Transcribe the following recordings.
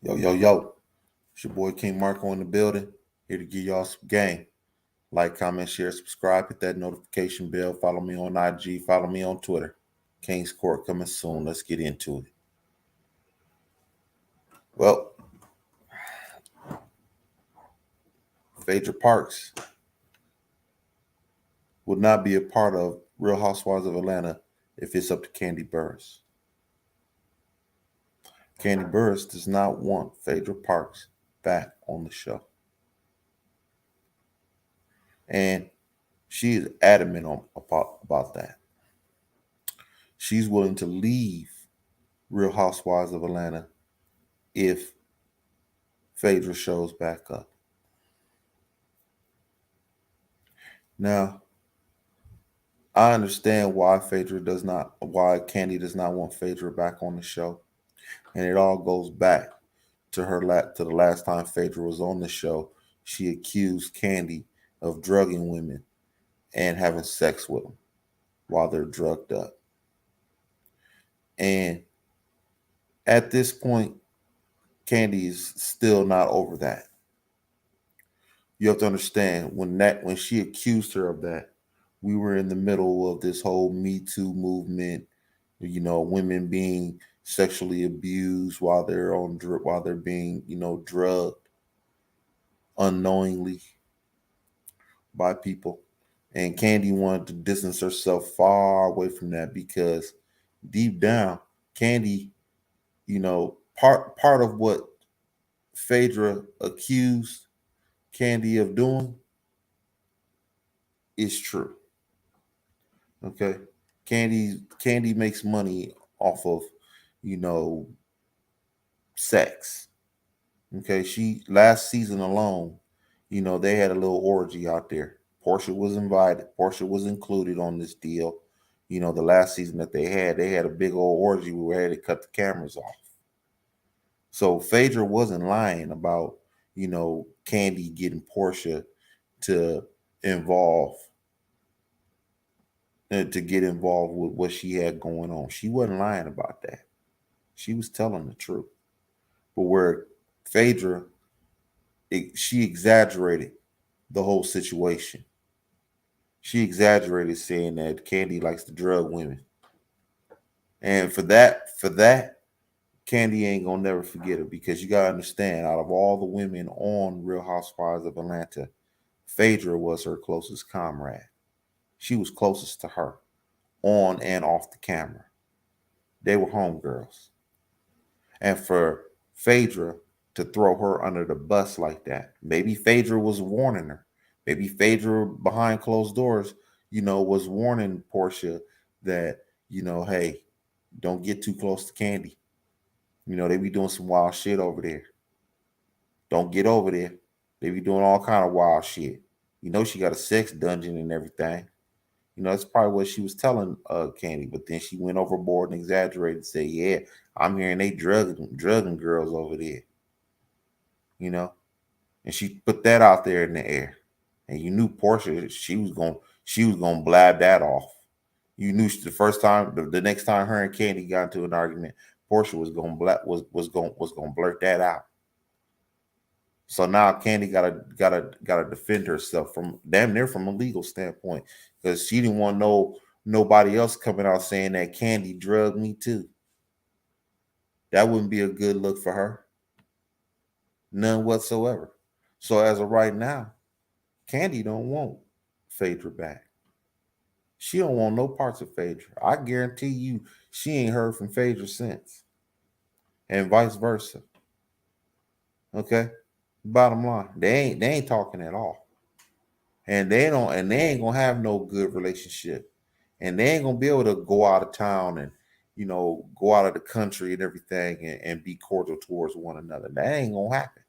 Yo, yo, yo. It's your boy King Marko in the building. Here to give y'all some game. Like, comment, share, subscribe, hit that notification bell. Follow me on IG, follow me on Twitter. King's Court coming soon. Let's get into it. Well, Phaedra Parks would not be a part of Real Housewives of Atlanta if it's up to Kandi Burress. Kandi Burress does not want Phaedra Parks back on the show. And she is adamant about that. She's willing to leave Real Housewives of Atlanta if Phaedra shows back up. Now, I understand why Kandi does not want Phaedra back on the show, and it all goes back to to the last time Phaedra was on the show. She accused Kandi of drugging women and having sex with them while they're drugged up. And at this point, Kandi is still not over that. You have to understand when she accused her of that, we were in the middle of this whole Me Too movement. Women being sexually abused while they're being drugged unknowingly by people, and Kandi wanted to distance herself far away from that because deep down, Kandi, part of what Phaedra accused Kandi of doing is true. Okay. Kandi makes money off of, sex. Okay. She last season alone, they had a little orgy out there. Portia was invited. Portia was included on this deal. The last season that they had a big old orgy where they had to cut the cameras off. So Phaedra wasn't lying about, Kandi getting Portia to involve to get involved with what she had going on. She wasn't lying about that. She was telling the truth. But where Phaedra, she exaggerated the whole situation. She exaggerated saying that Kandi likes to drug women. And for that, Kandi ain't gonna never forget her because you gotta understand, out of all the women on Real Housewives of Atlanta, Phaedra was her closest comrade. She was closest to her, on and off the camera. They were homegirls. And for Phaedra to throw her under the bus like that, maybe Phaedra was warning her. Maybe Phaedra behind closed doors, was warning Portia that, hey, don't get too close to Kandi. They be doing some wild shit over there. Don't get over there. They be doing all kind of wild shit. She got a sex dungeon and everything. That's probably what she was telling Kandi. But then she went overboard and exaggerated and said, yeah, I'm hearing they drugging girls over there. And she put that out there in the air. And you knew Portia, she was gonna blab that off. You knew the next time her and Kandi got into an argument, Portia was gonna blurt that out. So now Kandi gotta defend herself from damn near from a legal standpoint because she didn't want nobody else coming out saying that Kandi drugged me too. That wouldn't be a good look for her. None whatsoever. So as of right now, Kandi don't want Phaedra back. She don't want no parts of Phaedra. I guarantee you she ain't heard from Phaedra since. And vice versa. Okay? Bottom line, they ain't talking at all. And they ain't gonna have no good relationship. And they ain't gonna be able to go out of town and go out of the country and everything and be cordial towards one another. That ain't gonna happen.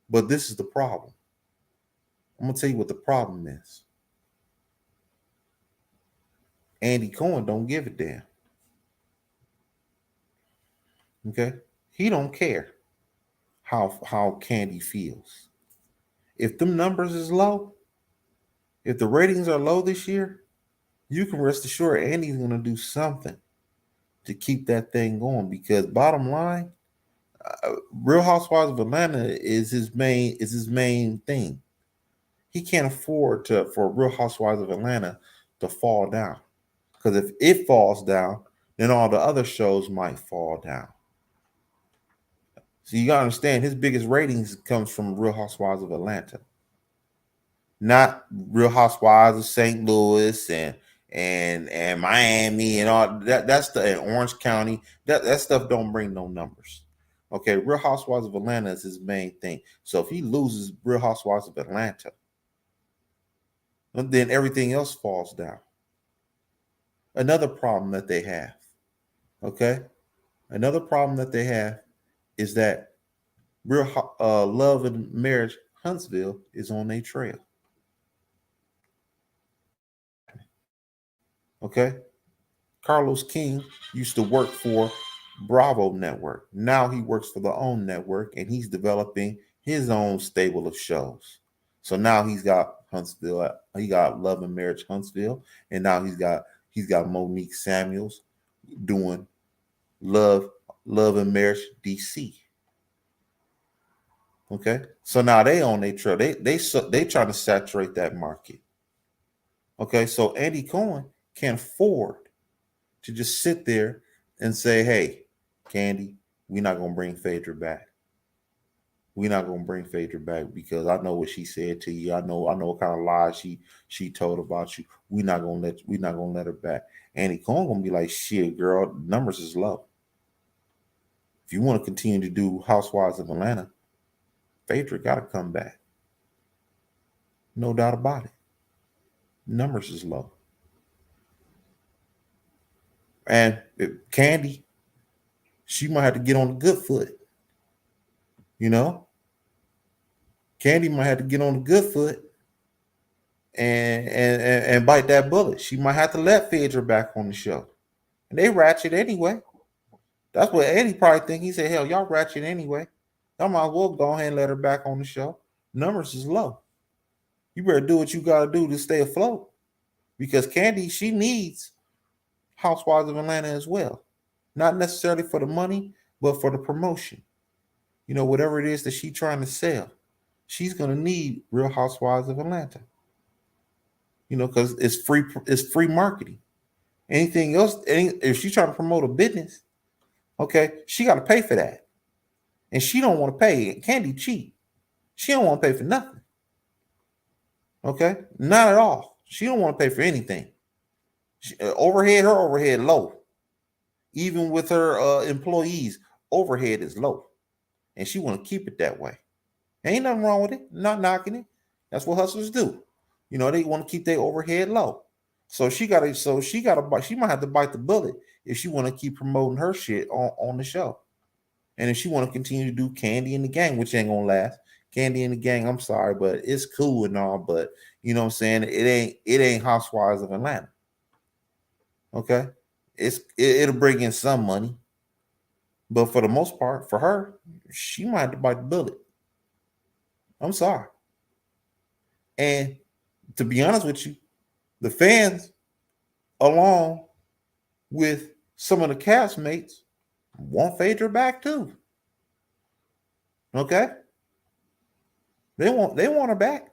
But this is the problem. I'm gonna tell you what the problem is. Andy Cohen don't give a damn. Okay? He don't care how Kandi feels. If them numbers is low, if the ratings are low this year, you can rest assured Andy's gonna do something to keep that thing going because bottom line, Real Housewives of Atlanta is his main thing. He can't afford for Real Housewives of Atlanta to fall down, because if it falls down, then all the other shows might fall down. So you gotta understand, his biggest ratings comes from Real Housewives of Atlanta, not Real Housewives of St. Louis and Miami and all that. That's the and Orange County. That stuff don't bring no numbers. Okay, Real Housewives of Atlanta is his main thing. So if he loses Real Housewives of Atlanta, then everything else falls down. Another problem that they have, okay, another problem that they have is that Love and Marriage Huntsville is on their trail. Okay, Carlos King used to work for Bravo Network. Now he works for the own network, and he's developing his own stable of shows. So now he's got Huntsville. He got Love and Marriage Huntsville, and now he's got Monique Samuels doing Love and Marriage DC. Okay, so now they on their trail. They trying to saturate that market. Okay, so Andy Cohen can't afford to just sit there and say, "Hey, Kandi, we're not gonna bring Phaedra back. We're not gonna bring Phaedra back because I know what she said to you. I know what kind of lies she told about you. We're not gonna let her back." Andy Cohen gonna be like, "Shit, girl, numbers is low. If you want to continue to do Housewives of Atlanta, Phaedra got to come back. No doubt about it. Numbers is low." And Kandi, she might have to get on the good foot. You know, Kandi might have to get on the good foot and bite that bullet. She might have to let Phaedra back on the show. And they ratchet anyway. That's what Eddie probably think. He said, "Hell, y'all ratchet anyway. Y'all might as well go ahead and let her back on the show. Numbers is low. You better do what you got to do to stay afloat." Because Kandi, she needs Housewives of Atlanta as well. Not necessarily for the money, but for the promotion. Whatever it is that she's trying to sell, she's gonna need Real Housewives of Atlanta. Because it's free marketing. Anything else, if she's trying to promote a business, okay, she got to pay for that, and she don't want to pay. Kandi cheap. She don't want to pay for nothing. Okay, not at all. She don't want to pay for anything. Her overhead low. Even with her employees, overhead is low, and she want to keep it that way. Ain't nothing wrong with it. Not knocking it. That's what hustlers do. They want to keep their overhead low. So she might have to bite the bullet if she want to keep promoting her shit on the show. And if she want to continue to do Kandi and the Gang, which ain't gonna last. Kandi and the Gang, I'm sorry, but it's cool and all, but you know what I'm saying? It ain't Housewives of Atlanta. Okay? It'll bring in some money. But for the most part, for her, she might have to bite the bullet. I'm sorry. And to be honest with you, the fans, along with some of the castmates, want Phaedra back too. Okay? They want her back.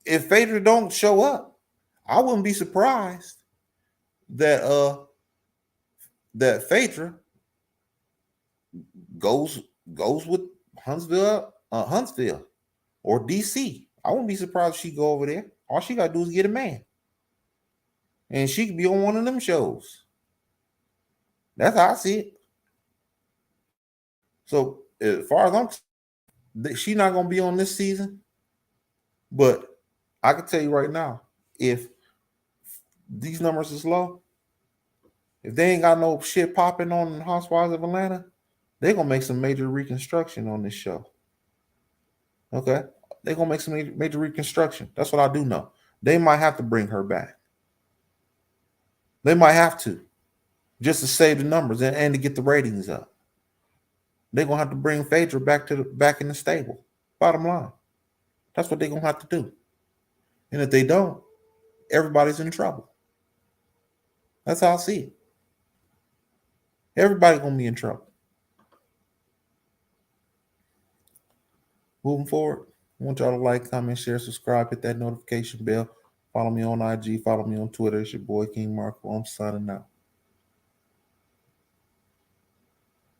If Phaedra don't show up, I wouldn't be surprised that Phaedra goes with Huntsville or DC. I wouldn't be surprised if she go over there. All she gotta do is get a man, and she could be on one of them shows. That's how I see it. So as far as I'm concerned, she's not gonna be on this season. But I can tell you right now, if these numbers is low, if they ain't got no shit popping on Housewives of Atlanta, they're gonna make some major reconstruction on this show. Okay, they're gonna make some major reconstruction. That's what I do know. They might have to bring her back. They might have to, just to save the numbers and to get the ratings up. They're gonna have to bring Phaedra back in the stable. Bottom line, that's what they're gonna have to do. And if they don't, everybody's in trouble. That's how I see it. Everybody's gonna be in trouble. Moving forward, I want y'all to like, comment, share, subscribe, hit that notification bell. Follow me on IG, follow me on Twitter. It's your boy King Marko. I'm signing out.